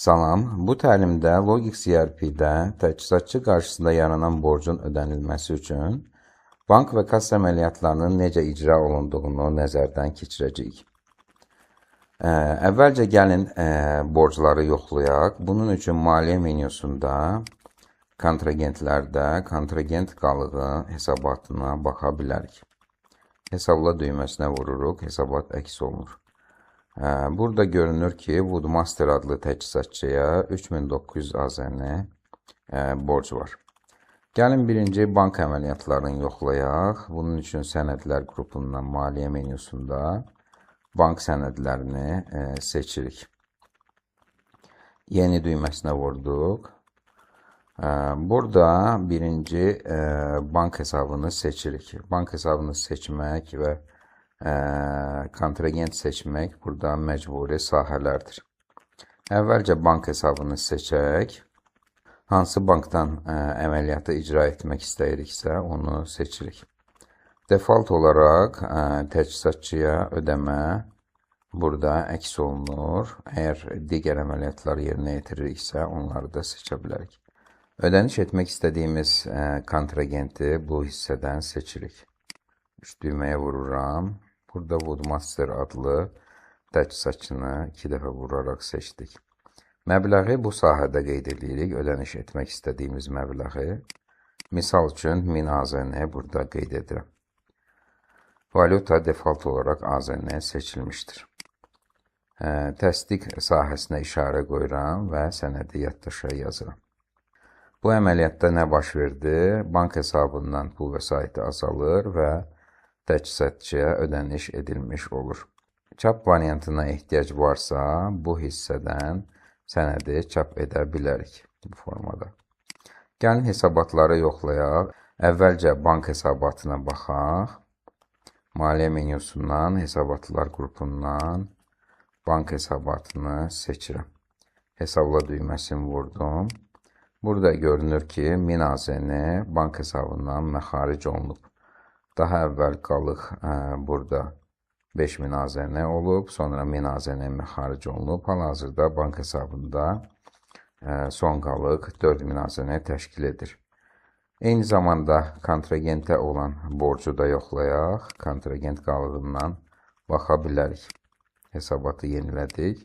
Salam, bu təlimdə Logix ERP-də təchizatçı qarşısında yaranan borcun ödənilməsi üçün bank və kassa əməliyyatlarının necə icra olunduğunu nəzərdən keçirəcəyik. Əvvəlcə gəlin borcları yoxlayaq. Bunun üçün maliyyə menüsündə kontragentlərdə kontragent qalığı hesabatına baxa bilərik. Hesabla düyməsinə vururuq, hesabat əks olunur. Burada görünür ki, Woodmaster adlı təchizatçıya 3900 AZN borc var. Gəlin birinci bank əməliyyatlarını yoxlayaq. Bunun üçün sənədlər qrupundan maliyyə menüsündə bank sənədlərini seçirik. Yeni düyməsinə vurduq. Burada birinci bank hesabını seçirik. Bank hesabını seçmək və kontragent seçmək burada məcburi sahələrdir. Əvvəlcə bank hesabını seçək. Hansı bankdan əməliyyatı icra etmək istəyiriksə onu seçirik. Default olaraq təchizatçıya ödəmə burada əks olunur. Əgər digər əməliyyatlar yerinə yetiririksə onları da seçə bilərik. Ödəniş etmək istədiyimiz kontragenti bu hissədən seçirik. Üç düyməyə vururam. Burada Woodmaster adlı təchizatçını 2 dəfə vuraraq seçdik. Məbləği bu sahədə qeyd edirik. Ödəniş etmək istədiyimiz məbləği. Misal üçün 1000 AZN burada qeyd edirəm. Valyuta default olaraq AZN seçilmişdir. Təsdiq sahəsinə işarə qoyuram və sənədi yaddaşa yazıram. Bu əməliyyatda nə baş verdi? Bank hesabından pul vəsaiti azalır və təchizatçıya ödəniş edilmiş olur. Çap variantına ehtiyac varsa, bu hissədən sənədi çap edə bilərik bu formada. Gəlin hesabatları yoxlayaq. Əvvəlcə bank hesabatına baxaq. Maliyyə menüsündən, hesabatlar qrupundan bank hesabatını seçirəm. Hesabla düyməsini vurdum. Burada görünür ki, 1000 AZN bank hesabından məxaric olunub. Daha əvvəl qalıq burada 5000 AZN olub, sonra 1000 AZN məxaric olunub. Hal-hazırda bank hesabında son qalıq 4000 AZN təşkil edir. Eyni zamanda kontragentə olan borcu da yoxlayaq. Kontragent qalığından baxa bilərik. Hesabatı yenilədik.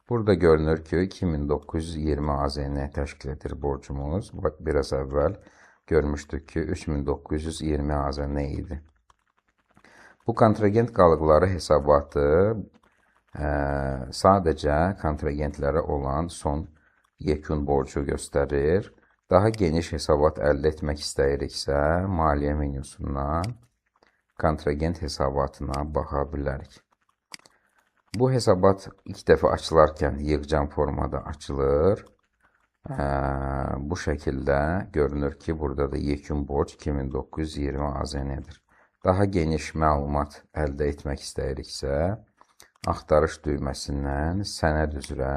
Burada görünür ki, 2920 AZN təşkil edir borcumuz. Biraz əvvəl görmüşdük ki, 3920 AZN idi. Bu kontragent qalıqları hesabatı sadəcə kontragentlərə olan son yekun borcu göstərir. Daha geniş hesabat əldə etmək istəyiriksə, maliyyə menüsündən kontragent hesabatına baxa bilərik. Bu hesabat ilk dəfə açılarkən yığcam formada açılır. Bu şəkildə görünür ki, burada da yekun borc 2920 AZN-dir. Daha geniş məlumat əldə etmək istəyiriksə, axtarış düyməsindən sənəd üzrə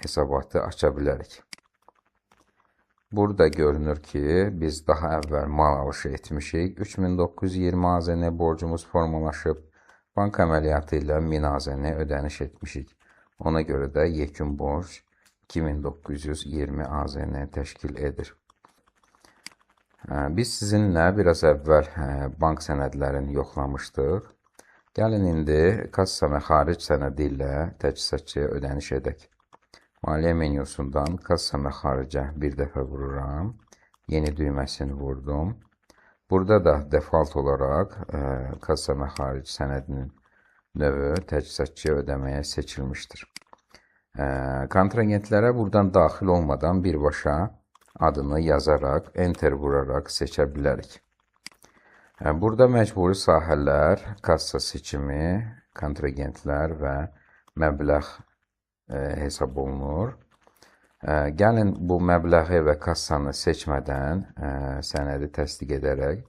hesabatı aça bilərik. Burada görünür ki, biz daha əvvəl mal alışı etmişik. 3920 AZN borcumuz formalaşıb. Bank əməliyyatı ilə 1000 AZN ödəniş etmişik. Ona görə də yekun borc 2920 AZN təşkil edir. Biz sizinlə biraz əvvəl bank sənədlərini yoxlamışdıq. Gəlin indi kassa məxaric sənədi ilə təchizatçıya ödəniş edək. Maliyyə menüsündən kassa məxaricə bir dəfə vururam. Yeni düyməsini vurdum. Burada da default olaraq kassa məxaric sənədinin növü təchizatçıya ödəməyə seçilmişdir. Kontragentlərə buradan daxil olmadan birbaşa adını yazaraq, enter vuraraq seçə bilərik. Burada məcburi sahələr, kassa seçimi, kontragentlər və məbləğ hesab olunur. Gəlin bu məbləği və kassanı seçmədən sənədi təsdiq edərək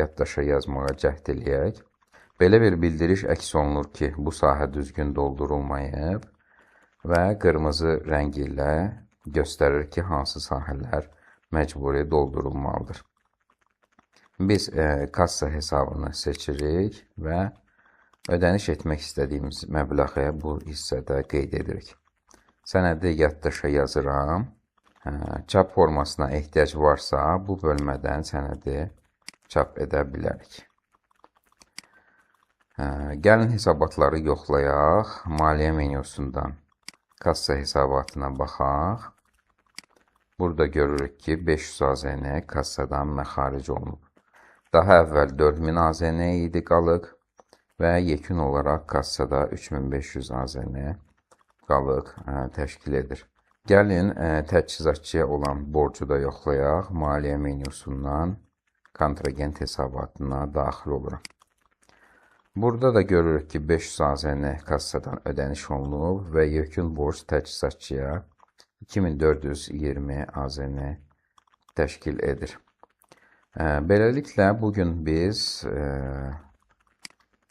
yaddaşa yazmağa cəhd eləyək. Belə bir bildiriş əks olunur ki, bu sahə düzgün doldurulmayıb və qırmızı rəngi ilə göstərir ki, hansı sahələr məcburi doldurulmalıdır. Biz kassa hesabını seçirik və ödəniş etmək istədiyimiz məbləği bu hissədə qeyd edirik. Sənədi yaddaşa yazıram. Çap formasına ehtiyac varsa, bu bölmədən sənədi çap edə bilərik. Gəlin hesabatları yoxlayaq. Maliyyə menyusundan kassa hesabatına baxaq. Burada görürük ki, 500 AZN kassadan məxaric olunub. Daha əvvəl 4000 AZN idi qalıq və yekun olaraq kassada 3500 AZN qalıq təşkil edir. Gəlin təchizatçıya olan borcu da yoxlayaq. Maliyyə menyusundan kontragent hesabatına daxil oluram. Burada da görürük ki, 500 AZN kassadan ödəniş olunub və yekun borc təchizatçıya 2420 AZN təşkil edir. Beləliklə, bugün biz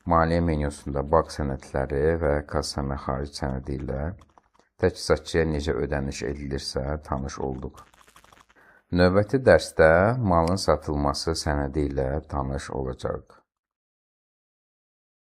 maliyyə menyusunda bank sənədləri və kassa məxaric sənədi ilə təchizatçıya necə ödəniş edilirsə tanış olduq. Növbəti dərsdə malın satılması sənədi ilə tanış olacaq.